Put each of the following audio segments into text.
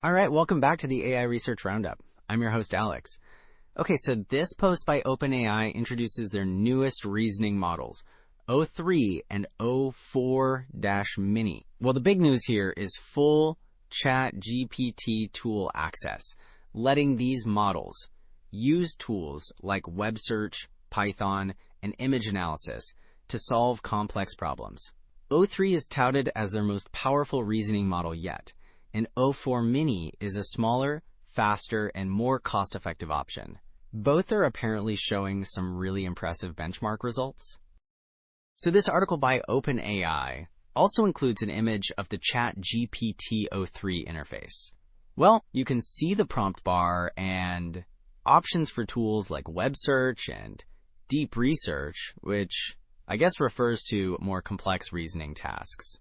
All right, welcome back to the AI Research Roundup. I'm your host, Alex. Okay, so this post by OpenAI introduces their newest reasoning models, o3 and o4-mini. Well, the big news here is full ChatGPT tool access, letting these models use tools like web search, Python, and image analysis to solve complex problems. o3 is touted as their most powerful reasoning model yet, and o4-mini is a smaller, faster, and more cost-effective option. Both are apparently showing some really impressive benchmark results. So this article by OpenAI also includes an image of the ChatGPT o3 interface. Well, you can see the prompt bar and options for tools like web search and deep research, which I guess refers to more complex reasoning tasks.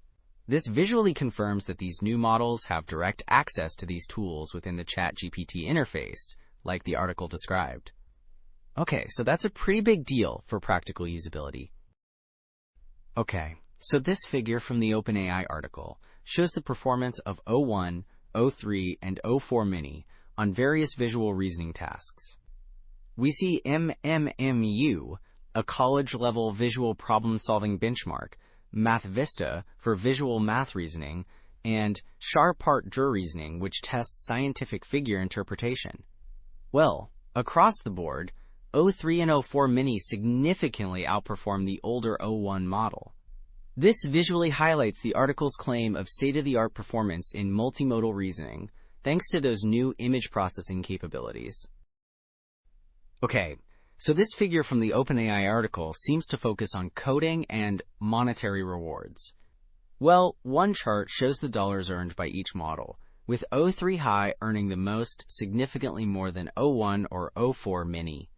This visually confirms that these new models have direct access to these tools within the ChatGPT interface, like the article described. Okay, so that's a pretty big deal for practical usability. Okay, so this figure from the OpenAI article shows the performance of o1, o3, and o4-mini on various visual reasoning tasks. We see MMMU, a college-level visual problem-solving benchmark, MathVista for visual math reasoning, and Charpart-Dur reasoning, which tests scientific figure interpretation. Well, across the board, o3 and o4-mini significantly outperform the older o1 model. This visually highlights the article's claim of state-of-the-art performance in multimodal reasoning, thanks to those new image processing capabilities. Okay, so this figure from the OpenAI article seems to focus on coding and monetary rewards. Well, one chart shows the dollars earned by each model, with o3 High earning the most, significantly more than o1 or o4-mini.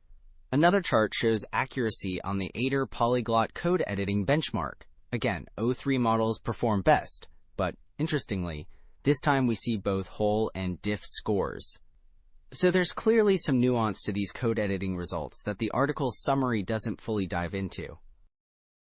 Another chart shows accuracy on the Aider polyglot code editing benchmark. Again, o3 models perform best, but interestingly, this time we see both whole and diff scores. So there's clearly some nuance to these code editing results that the article's summary doesn't fully dive into.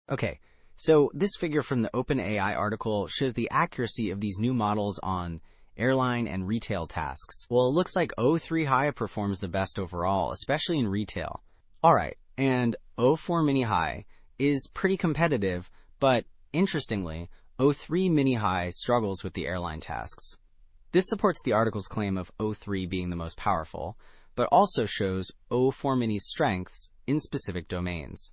Okay, so this figure from the OpenAI article shows the accuracy of these new models on airline and retail tasks. Well, it looks like o3 High performs the best overall, especially in retail. Alright, and o4-mini High is pretty competitive, but interestingly, o3-mini High struggles with the airline tasks. This supports the article's claim of o3 being the most powerful, but also shows o4-mini's strengths in specific domains.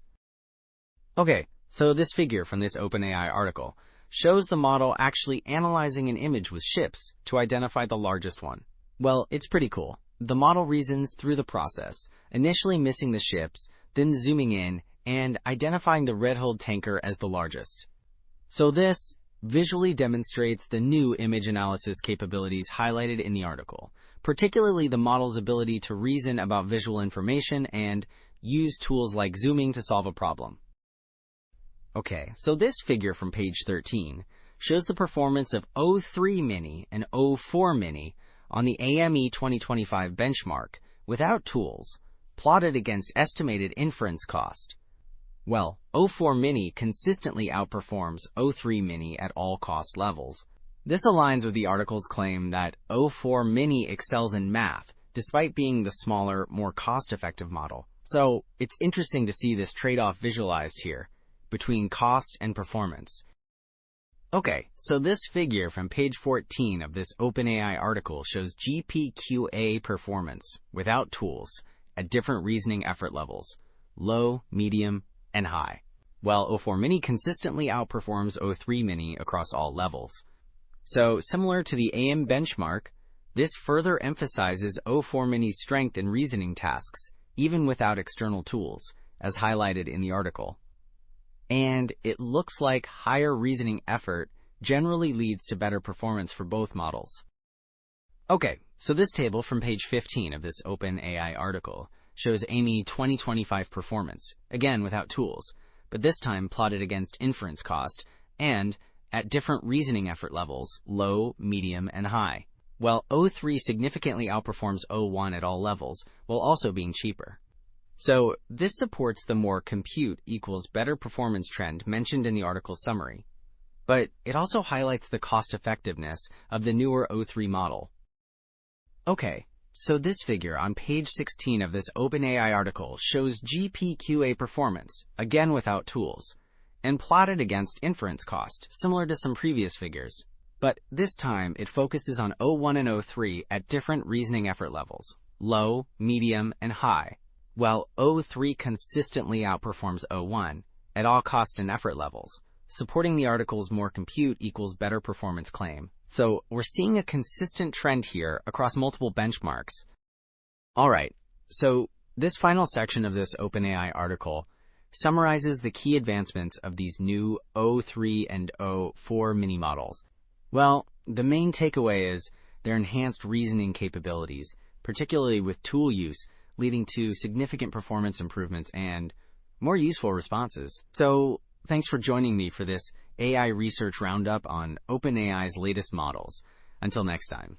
Okay, so this figure from this OpenAI article shows the model actually analyzing an image with ships to identify the largest one. Well, it's pretty cool. The model reasons through the process, initially missing the ships, then zooming in and identifying the red-hulled tanker as the largest. So this visually demonstrates the new image analysis capabilities highlighted in the article, particularly the model's ability to reason about visual information and use tools like zooming to solve a problem. Okay, so this figure from page 13 shows the performance of o3-mini and o4-mini on the AME 2025 benchmark without tools, plotted against estimated inference cost. Well, o4-mini consistently outperforms o3-mini at all cost levels. This aligns with the article's claim that o4-mini excels in math, despite being the smaller, more cost-effective model. So, it's interesting to see this trade-off visualized here, between cost and performance. Okay, so this figure from page 14 of this OpenAI article shows GPQA performance, without tools, at different reasoning effort levels, low, medium, and high, while o4-mini consistently outperforms o3-mini across all levels. So, similar to the AM benchmark, this further emphasizes o4-mini's strength in reasoning tasks, even without external tools, as highlighted in the article. And it looks like higher reasoning effort generally leads to better performance for both models. Okay, so this table from page 15 of this OpenAI article shows AME 2025 performance, again without tools, but this time plotted against inference cost and at different reasoning effort levels, low, medium, and high, while o3 significantly outperforms o1 at all levels, while also being cheaper. So this supports the more compute equals better performance trend mentioned in the article summary, but it also highlights the cost effectiveness of the newer o3 model. Okay, so this figure on page 16 of this OpenAI article shows GPQA performance, again without tools, and plotted against inference cost, similar to some previous figures. But this time, it focuses on O1 and O3 at different reasoning effort levels, low, medium, and high, while O3 consistently outperforms O1 at all cost and effort levels, supporting the article's more compute equals better performance claim. So we're seeing a consistent trend here across multiple benchmarks. All right, so this final section of this OpenAI article summarizes the key advancements of these new O3 and O4-mini models. Well, the main takeaway is their enhanced reasoning capabilities, particularly with tool use, leading to significant performance improvements and more useful responses. So, thanks for joining me for this AI Research Roundup on OpenAI's latest models. Until next time.